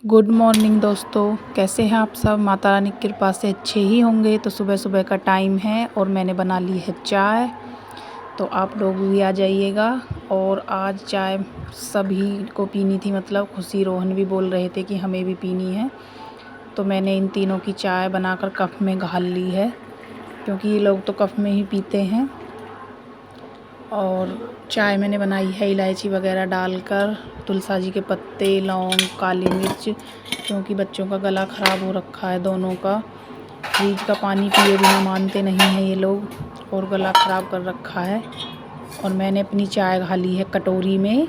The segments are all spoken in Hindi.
गुड मॉर्निंग दोस्तों, कैसे हैं आप सब। माता रानी की कृपा से अच्छे ही होंगे। तो सुबह सुबह का टाइम है और मैंने बना ली है चाय। तो आप लोग भी आ जाइएगा। और आज चाय सभी को पीनी थी, मतलब खुशी रोहन भी बोल रहे थे कि हमें भी पीनी है। तो मैंने इन तीनों की चाय बनाकर कप में घाल ली है, क्योंकि ये लोग तो कप में ही पीते हैं। और चाय मैंने बनाई है इलायची वगैरह डालकर, तुलसी जी के पत्ते, लौंग, काली मिर्च, क्योंकि बच्चों का गला ख़राब हो रखा है दोनों का। फ्रिज का पानी पिए बिना मानते नहीं हैं ये लोग, और गला ख़राब कर रखा है। और मैंने अपनी चाय घाली है कटोरी में।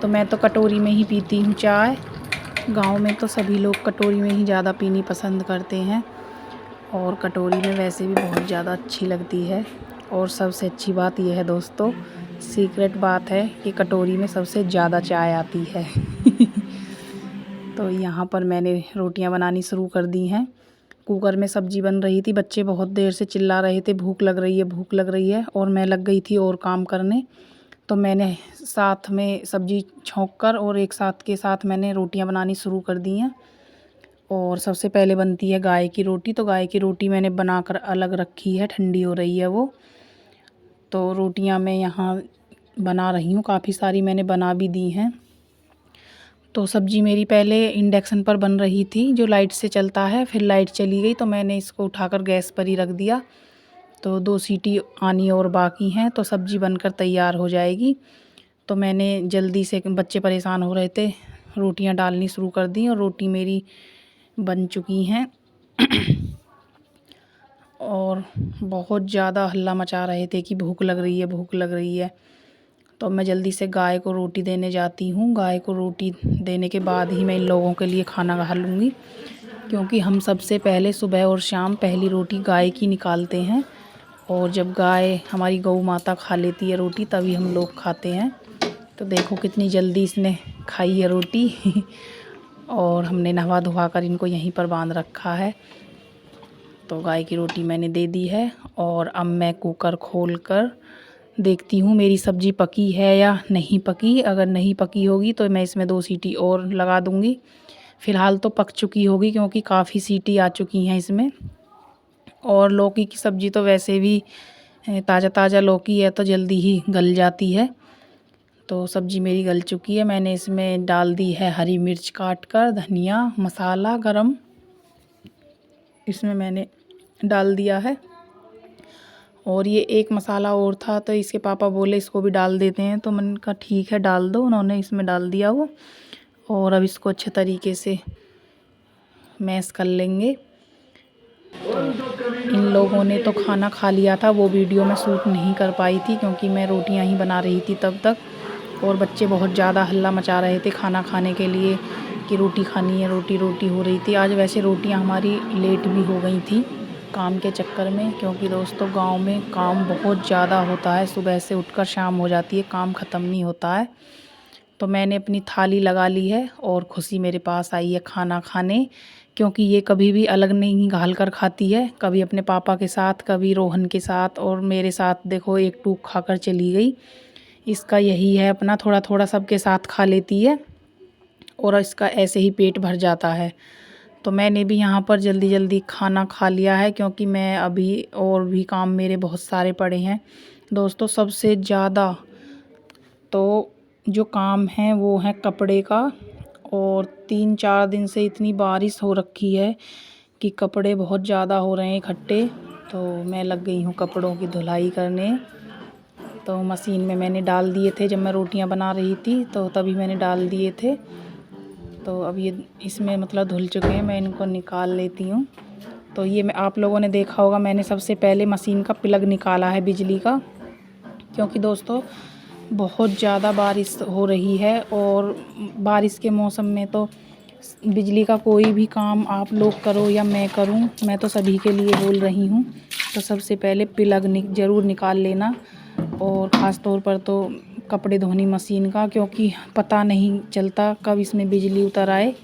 तो मैं तो कटोरी में ही पीती हूँ चाय। गांव में तो सभी लोग कटोरी में ही ज़्यादा पीनी पसंद करते हैं, और कटोरी में वैसे भी बहुत ज़्यादा अच्छी लगती है। और सबसे अच्छी बात यह है दोस्तों, सीक्रेट बात है कि कटोरी में सबसे ज़्यादा चाय आती है। तो यहाँ पर मैंने रोटियां बनानी शुरू कर दी हैं। कुकर में सब्ज़ी बन रही थी, बच्चे बहुत देर से चिल्ला रहे थे भूख लग रही है, भूख लग रही है। और मैं लग गई थी और काम करने। तो मैंने साथ में सब्ज़ी छौंक कर और एक साथ के साथ मैंने रोटियां बनानी शुरू कर दी हैं। और सबसे पहले बनती है गाय की रोटी। तो गाय की रोटी मैंने बनाकर अलग रखी है, ठंडी हो रही है वो। तो रोटियां मैं यहाँ बना रही हूँ, काफ़ी सारी मैंने बना भी दी हैं। तो सब्ज़ी मेरी पहले इंडक्शन पर बन रही थी, जो लाइट से चलता है। फिर लाइट चली गई तो मैंने इसको उठाकर गैस पर ही रख दिया। तो 2 सीटी आनी और बाकी हैं, तो सब्ज़ी बनकर तैयार हो जाएगी। तो मैंने जल्दी से, बच्चे परेशान हो रहे थे, रोटियां डालनी शुरू कर दी और रोटी मेरी बन चुकी हैं। और बहुत ज़्यादा हल्ला मचा रहे थे कि भूख लग रही है, भूख लग रही है। तो मैं जल्दी से गाय को रोटी देने जाती हूँ। गाय को रोटी देने के बाद ही मैं इन लोगों के लिए खाना घालूँगी, क्योंकि हम सबसे पहले सुबह और शाम पहली रोटी गाय की निकालते हैं। और जब गाय, हमारी गौ माता खा लेती है रोटी, तभी हम लोग खाते हैं। तो देखो कितनी जल्दी इसने खाई है रोटी। और हमने नहवा धुआ कर इनको यहीं पर बांध रखा है। तो गाय की रोटी मैंने दे दी है। और अब मैं कुकर खोलकर देखती हूँ मेरी सब्ज़ी पकी है या नहीं पकी। अगर नहीं पकी होगी तो मैं इसमें 2 सीटी और लगा दूँगी। फ़िलहाल तो पक चुकी होगी, क्योंकि काफ़ी सीटी आ चुकी हैं इसमें। और लौकी की सब्ज़ी तो वैसे भी ताज़ा ताज़ा लौकी है तो जल्दी ही गल जाती है। तो सब्ज़ी मेरी गल चुकी है। मैंने इसमें डाल दी है हरी मिर्च काट कर, धनिया, मसाला गरम इसमें मैंने डाल दिया है। और ये एक मसाला और था, तो इसके पापा बोले इसको भी डाल देते हैं। तो मैंने कहा ठीक है डाल दो। उन्होंने इसमें डाल दिया वो। और अब इसको अच्छे तरीके से मैश कर लेंगे। तो इन लोगों ने तो खाना खा लिया था, वो वीडियो मैं शूट नहीं कर पाई थी, क्योंकि मैं रोटियां ही बना रही थी तब तक। और बच्चे बहुत ज़्यादा हल्ला मचा रहे थे खाना खाने के लिए कि रोटी खानी है, रोटी रोटी हो रही थी। आज वैसे रोटियां हमारी लेट भी हो गई थी काम के चक्कर में, क्योंकि दोस्तों गांव में काम बहुत ज़्यादा होता है। सुबह से उठकर शाम हो जाती है, काम ख़त्म नहीं होता है। तो मैंने अपनी थाली लगा ली है और खुशी मेरे पास आई है खाना खाने, क्योंकि ये कभी भी अलग नहीं घाल कर खाती है। कभी अपने पापा के साथ, कभी रोहन के साथ, और मेरे साथ देखो एक टूक खाकर चली गई। इसका यही है, अपना थोड़ा थोड़ा सबके साथ खा लेती है और इसका ऐसे ही पेट भर जाता है। तो मैंने भी यहाँ पर जल्दी जल्दी खाना खा लिया है, क्योंकि मैं अभी और भी काम मेरे बहुत सारे पड़े हैं दोस्तों। सबसे ज़्यादा तो जो काम है वो है कपड़े का। और 3-4 दिन से इतनी बारिश हो रखी है कि कपड़े बहुत ज़्यादा हो रहे हैं इकट्ठे। तो मैं लग गई हूँ कपड़ों की धुलाई करने। तो मशीन में मैंने डाल दिए थे, जब मैं रोटियां बना रही थी तो तभी मैंने डाल दिए थे। तो अब ये इसमें मतलब धुल चुके हैं, मैं इनको निकाल लेती हूँ। तो ये मैं, आप लोगों ने देखा होगा, मैंने सबसे पहले मशीन का प्लग निकाला है बिजली का, क्योंकि दोस्तों बहुत ज़्यादा बारिश हो रही है। और बारिश के मौसम में तो बिजली का कोई भी काम आप लोग करो या मैं करूं, मैं तो सभी के लिए बोल रही हूं। तो सबसे पहले प्लग ज़रूर निकाल लेना। और ख़ास तौर पर तो कपड़े धोनी मशीन का, क्योंकि पता नहीं चलता कब इसमें बिजली उतर आए।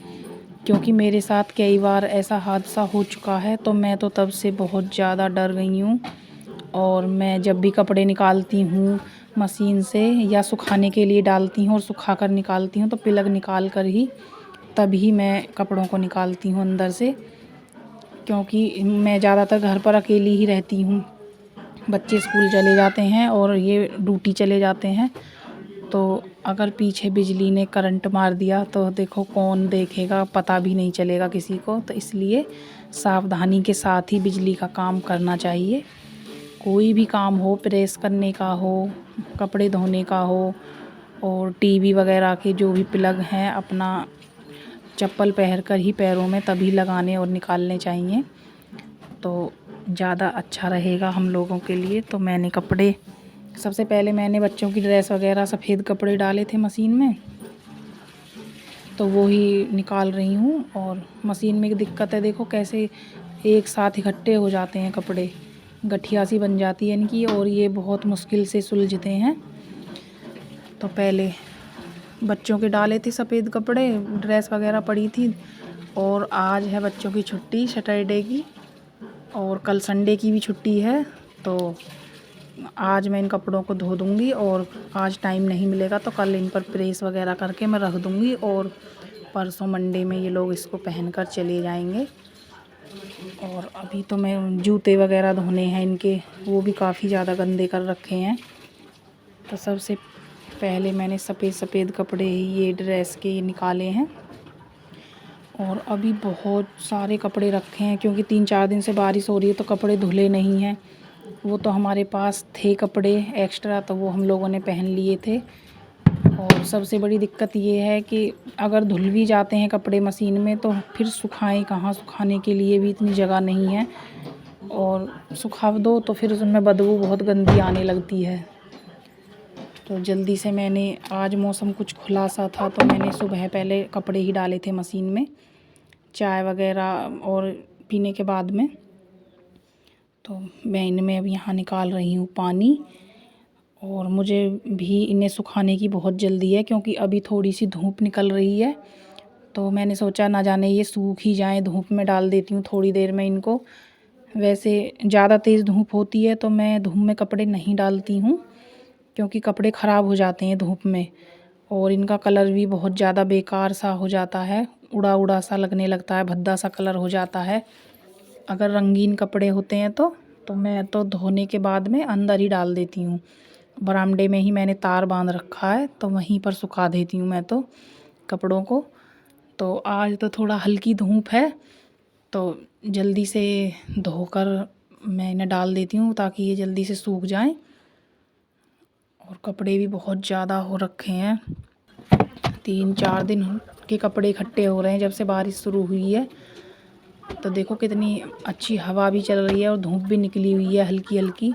क्योंकि मेरे साथ कई बार ऐसा हादसा हो चुका है, तो मैं तो तब से बहुत ज़्यादा डर गई हूँ। और मैं जब भी कपड़े निकालती हूँ मशीन से, या सुखाने के लिए डालती हूँ और सुखा कर निकालती हूँ, तो प्लग निकाल कर ही तभी मैं कपड़ों को निकालती हूँ अंदर से, क्योंकि मैं ज़्यादातर घर पर अकेली ही रहती हूँ। बच्चे स्कूल चले जाते हैं और ये ड्यूटी चले जाते हैं, तो अगर पीछे बिजली ने करंट मार दिया तो देखो कौन देखेगा, पता भी नहीं चलेगा किसी को। तो इसलिए सावधानी के साथ ही बिजली का काम करना चाहिए। कोई भी काम हो, प्रेस करने का हो, कपड़े धोने का हो, और टीवी वगैरह के जो भी प्लग हैं अपना चप्पल पहनकर ही पैरों में तभी लगाने और निकालने चाहिए, तो ज़्यादा अच्छा रहेगा हम लोगों के लिए। तो मैंने कपड़े सबसे पहले मैंने बच्चों की ड्रेस वगैरह सफ़ेद कपड़े डाले थे मशीन में, तो वो ही निकाल रही हूँ। और मशीन में एक दिक्कत है, देखो कैसे एक साथ इकट्ठे हो जाते हैं कपड़े, गठिया सी बन जाती है इनकी, और ये बहुत मुश्किल से सुलझते हैं। तो पहले बच्चों के डाले थे सफ़ेद कपड़े, ड्रेस वगैरह पड़ी थी। और आज है बच्चों की छुट्टी सैटरडे की, और कल संडे की भी छुट्टी है, तो आज मैं इन कपड़ों को धो दूँगी। और आज टाइम नहीं मिलेगा तो कल इन पर प्रेस वगैरह करके मैं रख दूँगी, और परसों मंडे में ये लोग इसको पहनकर चले जाएंगे। और अभी तो मैं जूते वगैरह धोने हैं इनके, वो भी काफ़ी ज़्यादा गंदे कर रखे हैं। तो सबसे पहले मैंने सफ़ेद कपड़े ये ड्रेस के निकाले हैं, और अभी बहुत सारे कपड़े रखे हैं क्योंकि 3-4 दिन से बारिश हो रही है, तो कपड़े धुले नहीं हैं। वो तो हमारे पास थे कपड़े एक्स्ट्रा, तो वो हम लोगों ने पहन लिए थे। और सबसे बड़ी दिक्कत ये है कि अगर धुल भी जाते हैं कपड़े मशीन में तो फिर सुखाएं कहाँ, सुखाने के लिए भी इतनी जगह नहीं है, और सुखा दो तो फिर उसमें बदबू बहुत गंदी आने लगती है। तो जल्दी से मैंने, आज मौसम कुछ खुला सा था, तो मैंने सुबह पहले कपड़े ही डाले थे मशीन में चाय वगैरह और पीने के बाद में। तो मैं इनमें अब यहाँ निकाल रही हूँ पानी, और मुझे भी इन्हें सुखाने की बहुत जल्दी है क्योंकि अभी थोड़ी सी धूप निकल रही है। तो मैंने सोचा ना जाने ये सूख ही जाए, धूप में डाल देती हूँ थोड़ी देर में इनको। वैसे ज़्यादा तेज़ धूप होती है तो मैं धूप में कपड़े नहीं डालती हूँ, क्योंकि कपड़े ख़राब हो जाते हैं धूप में, और इनका कलर भी बहुत ज़्यादा बेकार सा हो जाता है, उड़ा उड़ा सा लगने लगता है, भद्दा सा कलर हो जाता है अगर रंगीन कपड़े होते हैं तो मैं तो धोने के बाद में अंदर ही डाल देती हूँ। बरामदे में ही मैंने तार बांध रखा है, तो वहीं पर सुखा देती हूँ मैं तो कपड़ों को। तो आज तो थोड़ा हल्की धूप है, तो जल्दी से धोकर मैं इन्हें डाल देती हूँ ताकि ये जल्दी से सूख जाएं। और कपड़े भी बहुत ज़्यादा हो रखे हैं, 3-4 दिन के कपड़े इकट्ठे हो रहे हैं जब से बारिश शुरू हुई है। तो देखो कितनी अच्छी हवा भी चल रही है और धूप भी निकली हुई है हल्की हल्की।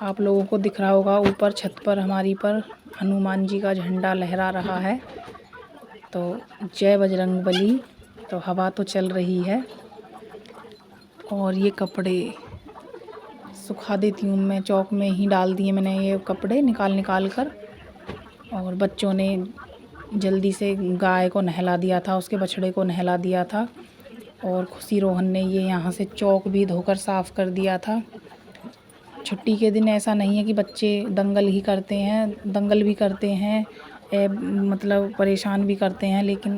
आप लोगों को दिख रहा होगा ऊपर छत पर हमारी पर हनुमान जी का झंडा लहरा रहा है, तो जय बजरंगबली। तो हवा तो चल रही है, और ये कपड़े सुखा देती हूँ मैं, चौक में ही डाल दिए मैंने ये कपड़े निकाल कर। और बच्चों ने जल्दी से गाय को नहला दिया था, उसके बछड़े को नहला दिया था, और खुशी रोहन ने ये यहाँ से चौक भी धोकर साफ़ कर दिया था। छुट्टी के दिन ऐसा नहीं है कि बच्चे दंगल ही करते हैं, दंगल भी करते हैं, मतलब परेशान भी करते हैं, लेकिन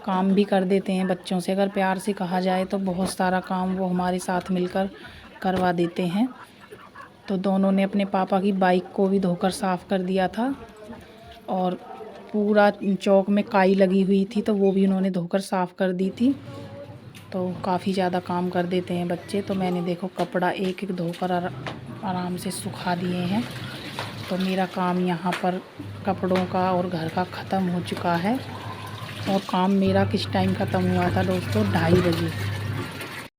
काम भी कर देते हैं बच्चों से। अगर प्यार से कहा जाए तो बहुत सारा काम वो हमारे साथ मिलकर करवा देते हैं। तो दोनों ने अपने पापा की बाइक को भी धोकर साफ़ कर दिया था, और पूरा चौक में काई लगी हुई थी तो वो भी उन्होंने धोकर साफ़ कर दी थी। तो काफ़ी ज़्यादा काम कर देते हैं बच्चे। तो मैंने देखो कपड़ा एक एक धोकर आराम से सुखा दिए हैं। तो मेरा काम यहाँ पर कपड़ों का और घर का ख़त्म हो चुका है। और काम मेरा किस टाइम ख़त्म हुआ था दोस्तों, 2:30 बजे।